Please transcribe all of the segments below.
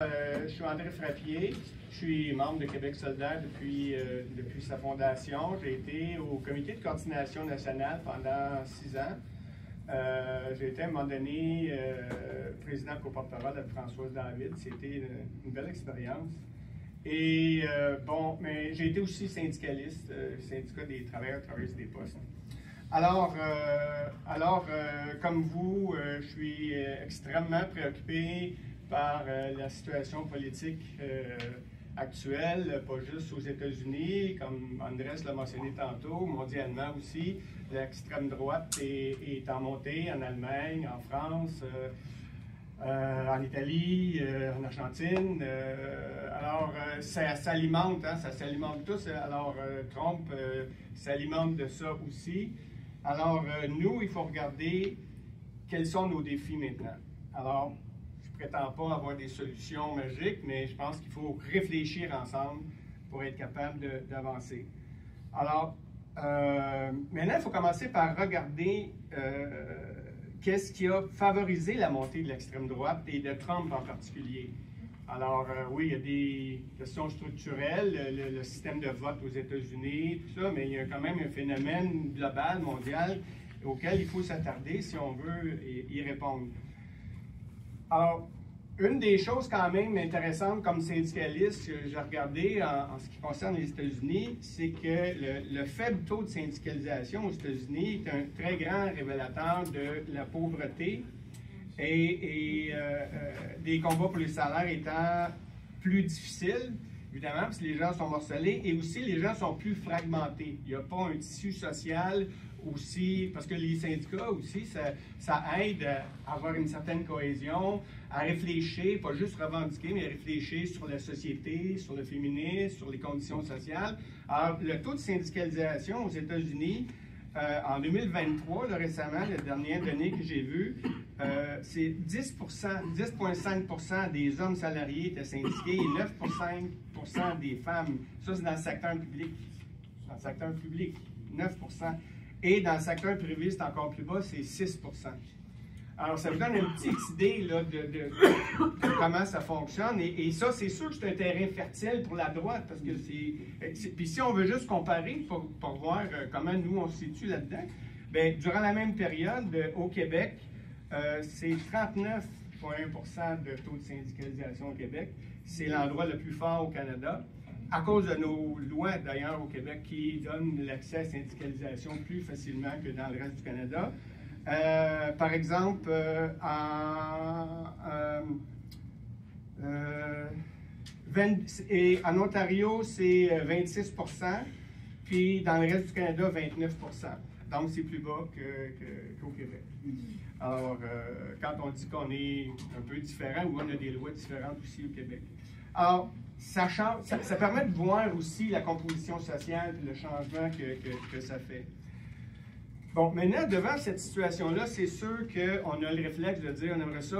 Je suis André Frappier, je suis membre de Québec solidaire depuis sa fondation. J'ai été au comité de coordination nationale pendant 6 ans. J'ai été à un moment donné président co-porte-parole de Françoise David. C'était une belle expérience. Et mais j'ai été aussi syndicaliste, syndicat des travailleurs et travailleuses des postes. Alors, comme vous, je suis extrêmement préoccupé par la situation politique actuelle, pas juste aux États-Unis, comme Andrés l'a mentionné tantôt, mondialement aussi. L'extrême droite est en montée en Allemagne, en France, en Italie, en Argentine. Ça s'alimente, hein, ça s'alimente tous. Alors, Trump s'alimente de ça aussi. Alors, nous, il faut regarder quels sont nos défis maintenant. Alors, je ne prétends pas avoir des solutions magiques, mais je pense qu'il faut réfléchir ensemble pour être capable d'avancer. Alors, maintenant, il faut commencer par regarder qu'est-ce qui a favorisé la montée de l'extrême droite et de Trump en particulier. Alors, oui, il y a des questions structurelles, le système de vote aux États-Unis, tout ça, mais il y a quand même un phénomène global, mondial, auquel il faut s'attarder si on veut y répondre. Alors, une des choses quand même intéressantes comme syndicaliste que j'ai regardé en ce qui concerne les États-Unis, c'est que le faible taux de syndicalisation aux États-Unis est un très grand révélateur de la pauvreté et des combats pour les salaires étant plus difficiles, évidemment, parce que les gens sont morcelés et aussi les gens sont plus fragmentés. Il n'y a pas un tissu social aussi, parce que les syndicats aussi, ça aide à avoir une certaine cohésion, à réfléchir, pas juste revendiquer, mais à réfléchir sur la société, sur le féminisme, sur les conditions sociales. Alors, le taux de syndicalisation aux États-Unis, en 2023, là, récemment, la dernière donnée que j'ai vue, c'est 10,5% des hommes salariés étaient syndiqués et 9,5% des femmes. Ça, c'est dans le secteur public. Dans le secteur public, 9%. Et dans le secteur privé, c'est encore plus bas, c'est 6%. Alors, ça vous donne une petite idée là, de comment ça fonctionne. Et ça, c'est sûr que c'est un terrain fertile pour la droite, parce que c'est... Puis si on veut juste comparer pour voir comment nous, on se situe là-dedans, bien, durant la même période, au Québec, c'est 39,1% de taux de syndicalisation au Québec. C'est l'endroit le plus fort au Canada, à cause de nos lois, d'ailleurs, au Québec, qui donnent l'accès à la syndicalisation plus facilement que dans le reste du Canada. Par exemple, en Ontario, c'est 26%, puis dans le reste du Canada, 29%. Donc, c'est plus bas qu'au Québec. Alors, quand on dit qu'on est un peu différent, ou on a des lois différentes aussi au Québec. Alors, ça permet de voir aussi la composition sociale et le changement que ça fait. Bon, maintenant, devant cette situation-là, c'est sûr qu'on a le réflexe de dire on aimerait ça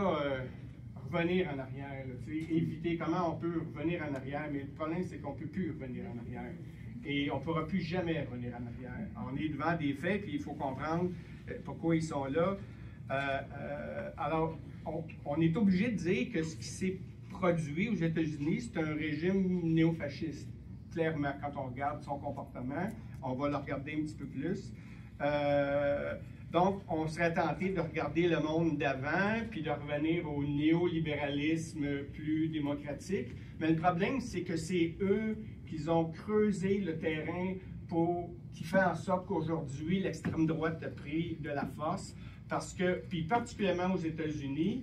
revenir en arrière, là, éviter comment on peut revenir en arrière, mais le problème, c'est qu'on ne peut plus revenir en arrière. Et on ne pourra plus jamais revenir en arrière. On est devant des faits, puis il faut comprendre pourquoi ils sont là. Alors, on est obligé de dire que ce qui s'est produit aux États-Unis, c'est un régime néofasciste. Clairement, quand on regarde son comportement, on va le regarder un petit peu plus. Donc, on serait tenté de regarder le monde d'avant, puis de revenir au néolibéralisme plus démocratique. Mais le problème, c'est que c'est eux qui ont creusé le terrain qui fait en sorte qu'aujourd'hui, l'extrême droite a pris de la force, parce que, puis particulièrement aux États-Unis,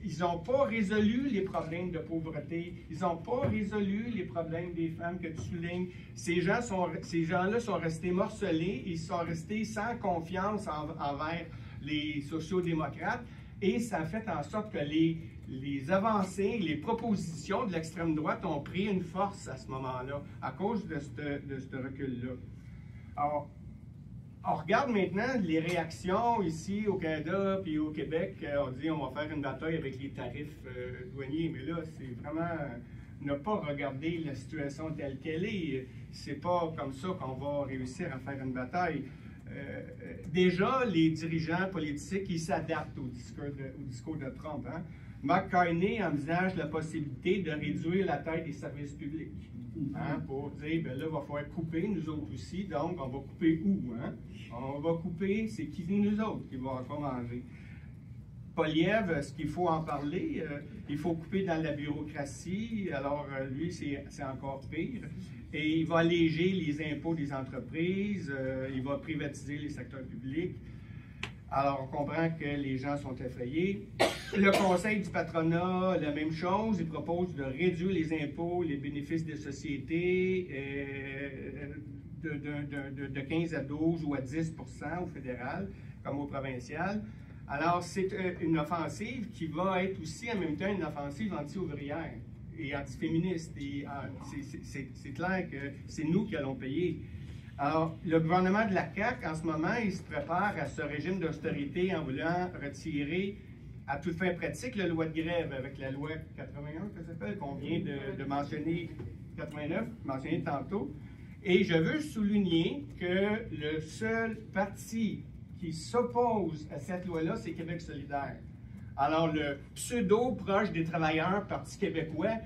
ils n'ont pas résolu les problèmes de pauvreté, ils n'ont pas résolu les problèmes des femmes que tu soulignes. Ces gens-là sont restés morcelés, ils sont restés sans confiance envers les sociaux-démocrates, et ça a fait en sorte que les avancées, les propositions de l'extrême droite ont pris une force à ce moment-là, à cause de ce recul-là. Alors, on regarde maintenant les réactions ici au Canada puis au Québec. On dit on va faire une bataille avec les tarifs douaniers, mais là, c'est vraiment ne pas regarder la situation telle qu'elle est. C'est pas comme ça qu'on va réussir à faire une bataille. Déjà, les dirigeants politiques, ils s'adaptent au discours de Trump. Hein? Mark Carney envisage la possibilité de réduire la taille des services publics. Hein, pour dire, ben là, il va falloir couper, nous autres aussi, donc on va couper où? Hein? On va couper, c'est qui nous autres qui va encore manger? Poilievre, ce qu'il faut en parler, il faut couper dans la bureaucratie, alors lui, c'est encore pire. Et il va alléger les impôts des entreprises, il va privatiser les secteurs publics. Alors, on comprend que les gens sont effrayés. Le Conseil du patronat, la même chose, il propose de réduire les impôts, les bénéfices des sociétés de 15 à 12 ou à 10 au fédéral, comme au provincial. Alors, c'est une offensive qui va être aussi en même temps une offensive anti-ouvrière et anti-féministe. C'est clair que c'est nous qui allons payer. Alors, le gouvernement de la CAQ, en ce moment, il se prépare à ce régime d'austérité en voulant retirer à toute fin pratique la loi de grève avec la loi 81, que ça s'appelle, qu'on vient de mentionner, 89, mentionné tantôt. Et je veux souligner que le seul parti qui s'oppose à cette loi-là, c'est Québec solidaire. Alors, le pseudo-proche des travailleurs, Parti québécois,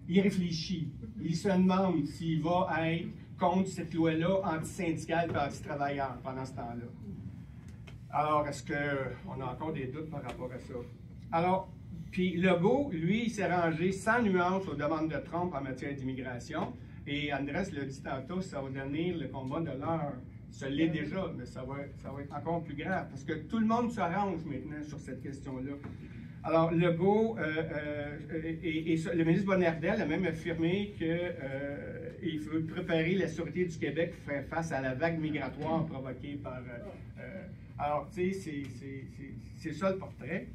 il réfléchit. Il se demande s'il va être contre cette loi-là anti-syndicale et anti-travailleur pendant ce temps-là. Alors, est-ce qu'on a encore des doutes par rapport à ça? Alors, puis Legault, lui, il s'est rangé sans nuance aux demandes de Trump en matière d'immigration. Et Andrés l'a dit tantôt, ça va devenir le combat de l'heure. Ça l'est déjà, mais ça va être encore plus grave, parce que tout le monde s'arrange maintenant sur cette question-là. Alors, Legault et le ministre Bonnardel a même affirmé qu'il veut préparer la Sûreté du Québec pour faire face à la vague migratoire provoquée par... alors, tu sais, c'est ça le portrait.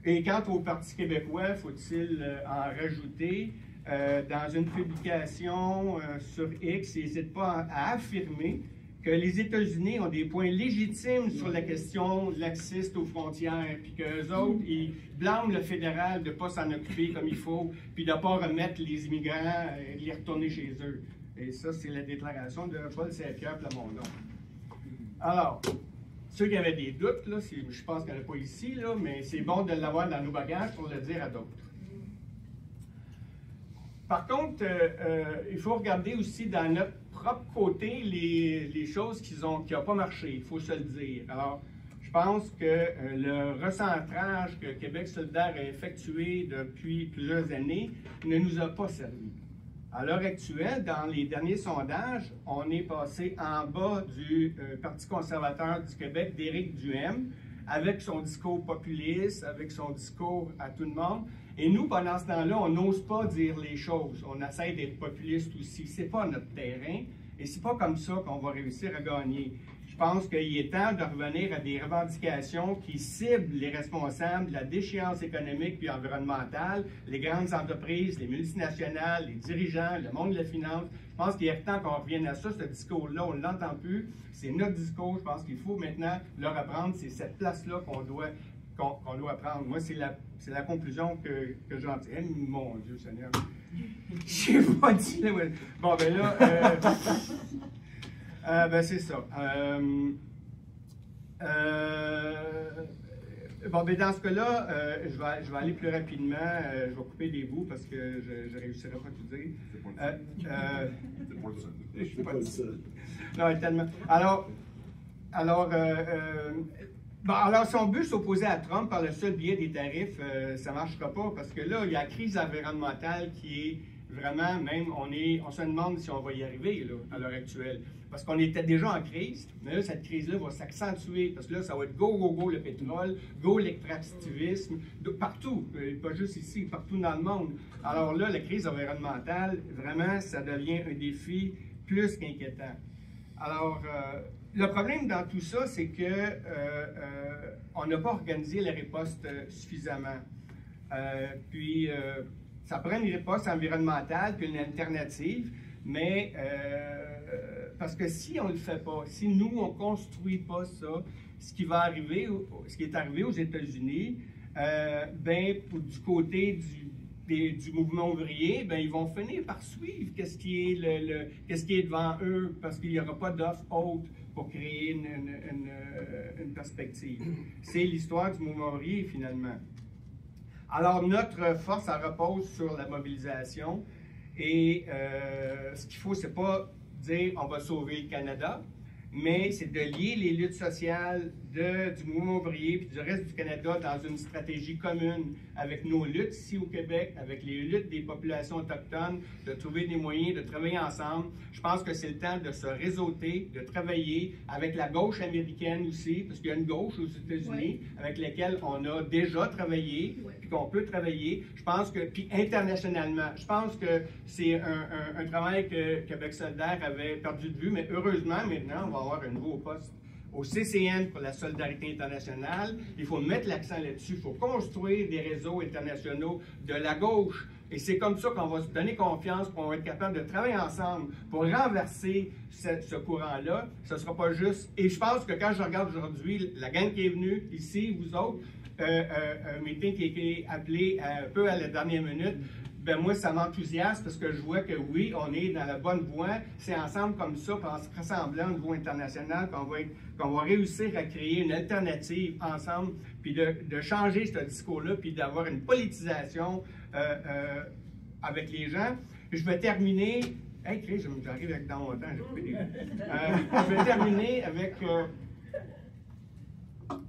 Et quant au Parti québécois, faut-il en rajouter? Dans une publication sur X, il n'hésite pas à affirmer que les États-Unis ont des points légitimes sur la question laxiste aux frontières, puis qu'eux autres, ils blâment le fédéral de ne pas s'en occuper comme il faut, puis de ne pas remettre les immigrants et les retourner chez eux. Et ça, c'est la déclaration de Paul Saint-Pierre Plamondon. Alors, ceux qui avaient des doutes, là, je pense qu'il n'y en a pas ici, là, mais c'est bon de l'avoir dans nos bagages pour le dire à d'autres. Par contre, il faut regarder aussi dans notre propre côté les choses qui n'ont pas marché, il faut se le dire. Alors, je pense que le recentrage que Québec solidaire a effectué depuis plusieurs années ne nous a pas servi. À l'heure actuelle, dans les derniers sondages, on est passé en bas du Parti conservateur du Québec d'Éric Duhaime, avec son discours populiste, avec son discours à tout le monde. Et nous, pendant ce temps-là, on n'ose pas dire les choses. On essaie d'être populiste aussi. C'est pas notre terrain et c'est pas comme ça qu'on va réussir à gagner. Je pense qu'il est temps de revenir à des revendications qui ciblent les responsables de la déchéance économique puis environnementale, les grandes entreprises, les multinationales, les dirigeants, le monde de la finance. Je pense qu'il est temps qu'on revienne à ça. Ce discours-là, on ne l'entend plus. C'est notre discours. Je pense qu'il faut maintenant le reprendre. C'est cette place-là qu'on doit prendre. Moi, c'est la conclusion que j'en tire. Mon Dieu Seigneur. Je n'ai pas dit. Bon, ben là, ben c'est ça. Bon, ben dans ce cas-là, je vais aller plus rapidement. Je vais couper des bouts parce que je ne réussirai pas à tout dire. C'est pas le seul. Non, tellement. Alors, son but, s'opposer à Trump par le seul biais des tarifs, ça ne marchera pas parce que là, il y a la crise environnementale qui est vraiment, même, on se demande si on va y arriver là, à l'heure actuelle. Parce qu'on était déjà en crise, mais là, cette crise-là va s'accentuer parce que là, ça va être go le pétrole, go l'extractivisme, partout, pas juste ici, partout dans le monde. Alors là, la crise environnementale, vraiment, ça devient un défi plus qu'inquiétant. Alors, le problème dans tout ça, c'est que on n'a pas organisé la riposte suffisamment. Ça prend une riposte environnementale puis une alternative, mais parce que si on ne le fait pas, si nous, on ne construit pas ça, ce qui est arrivé aux États-Unis, du côté du mouvement ouvrier, ils vont finir par suivre qu'est-ce qui est devant eux, parce qu'il n'y aura pas d'offre haute pour créer une perspective. C'est l'histoire du mouvement ouvrier, finalement. Alors, notre force, elle repose sur la mobilisation. Et ce qu'il faut, c'est pas dire on va sauver le Canada, mais c'est de lier les luttes sociales du mouvement ouvrier et du reste du Canada dans une stratégie commune avec nos luttes ici au Québec, avec les luttes des populations autochtones, de trouver des moyens de travailler ensemble. Je pense que c'est le temps de se réseauter, de travailler avec la gauche américaine aussi, parce qu'il y a une gauche aux États-Unis avec laquelle on a déjà travaillé, puis qu'on peut travailler. Je pense que, puis internationalement, je pense que c'est un travail que Québec solidaire avait perdu de vue, mais heureusement, maintenant, on va avoir un nouveau poste au CCN pour la solidarité internationale. Il faut mettre l'accent là-dessus. Il faut construire des réseaux internationaux de la gauche. Et c'est comme ça qu'on va se donner confiance, qu'on va être capable de travailler ensemble pour renverser ce courant-là. Ce ne sera pas juste. Et je pense que quand je regarde aujourd'hui la gang qui est venue ici, vous autres, un meeting qui a été appelé un peu à la dernière minute, ben moi, ça m'enthousiasme parce que je vois que oui, on est dans la bonne voie. C'est ensemble comme ça, en se rassemblant au niveau international, qu'on va réussir à créer une alternative ensemble, puis de changer ce discours-là, puis d'avoir une politisation avec les gens. Je vais terminer. Hey, Chris, j'arrive avec dans mon temps, j'ai coupé des je vais terminer avec.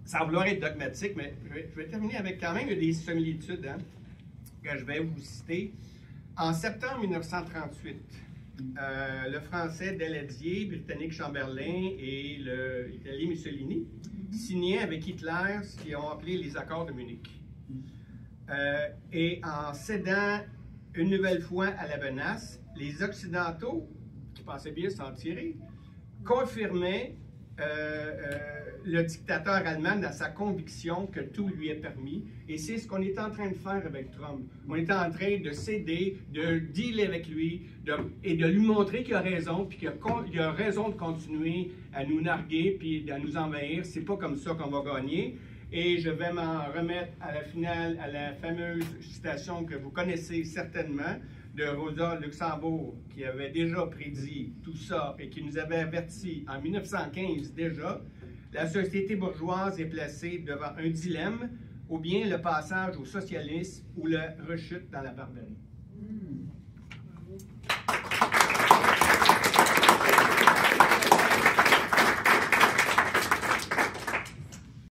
Sans vouloir être dogmatique, mais je vais terminer avec quand même des similitudes. Hein, que je vais vous citer. En septembre 1938, le Français Daladier, Britannique Chamberlain et l'Italien Mussolini signaient avec Hitler ce qu'ils ont appelé les accords de Munich. Et en cédant une nouvelle fois à la menace, les Occidentaux, qui pensaient bien s'en tirer, confirmaient le dictateur allemand dans sa conviction que tout lui est permis. Et c'est ce qu'on est en train de faire avec Trump. On est en train de céder, de dealer avec lui et de lui montrer qu'il a raison, puis qu'il a raison de continuer à nous narguer puis à nous envahir. C'est pas comme ça qu'on va gagner. Et je vais m'en remettre à la finale, à la fameuse citation que vous connaissez certainement, de Rosa Luxembourg, qui avait déjà prédit tout ça et qui nous avait averti en 1915 déjà, la société bourgeoise est placée devant un dilemme, ou bien le passage au socialisme ou la rechute dans la barbarie.